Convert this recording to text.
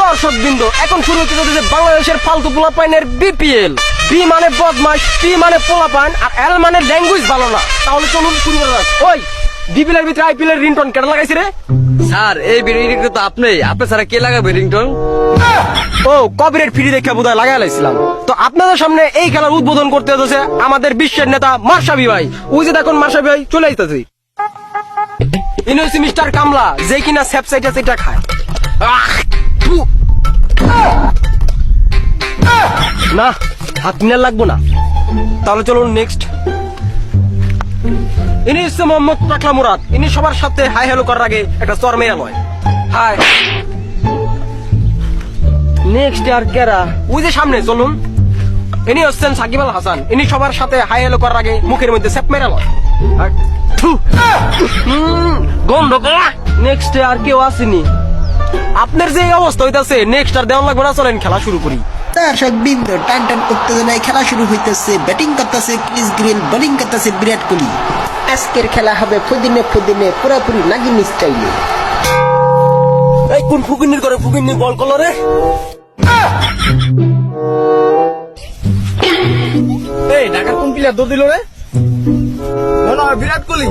দর্শকবৃন্দ, এখন শুরু হতে চলেছে বাংলাদেশের ফালতু পোলাপাইনের বিপিএল। বি মানে বদমাস, পি মানে পোলাপাইন, আর এল মানে ল্যাঙ্গুয়েজ ভালো না। তাহলে চলুন শুরু করা যাক। ওই বিপিএল এর ভিতরে আইপিএল এর রিংটোন কেটে লাগাইছে রে? স্যার এই রিংটন তো আপনি ছাড়া কে লাগাবে রিংটন? ও কপিরাইট ফ্রি দেখে বোধহয় লাগাই লাইছিলাম। তো আপনাদের সামনে এই খেলার উদ্বোধন করতে হচ্ছে আমাদের বিশ্বের নেতা মার্শাবি ভাই। ওই যে দেখুন মার্শাবি ভাই চলে আইতাছে। ইনি হচ্ছে মিস্টার কামলা, যে কিনা স্যাপসাইটা সেটা খায়। থু। না, হাত নিয়ে লাগবো না। তাহলে চলুন নেক্সট। ইনি হচ্ছে মোহাম্মদ টাকলা মুরাদ। ইনি সবার সাথে হাই হ্যালো করার আগে একটা চর মেয়া লয়। হাই। নেক্সট আর কেরা? ওই যে সামনে চলুন। ইনি হচ্ছেন সাকিব আল হাসান। ইনি সবার সাথে হাই হ্যালো করার আগে মুখের মধ্যে স্যাপ মেরা লয়। গন্ধ করা। নেক্সট আর কেউ আসেনি। আপনার যে অবস্থা হইতাছে, নেক্সট আর দেওয়ান লাগবে না, চলেন খেলা শুরু করি। দর্শক বিন্দু টান টান উত্তেজনায় খেলা শুরু হইতেছে। ব্যাটিং করতেছে ক্রিস গেইল, বোলিং করতেছে বিরাট কোহলি। আজকের খেলা হবে ফুদিনে ফুদিনে, পুরোপুরি নাগিন স্টাইলে। এই কোন ফুকিনির করে ফুকিনি বল করলো রে? এই ঢাকার কোন প্লেয়ার দৌড় দিল রে? বিরাট কোহলি।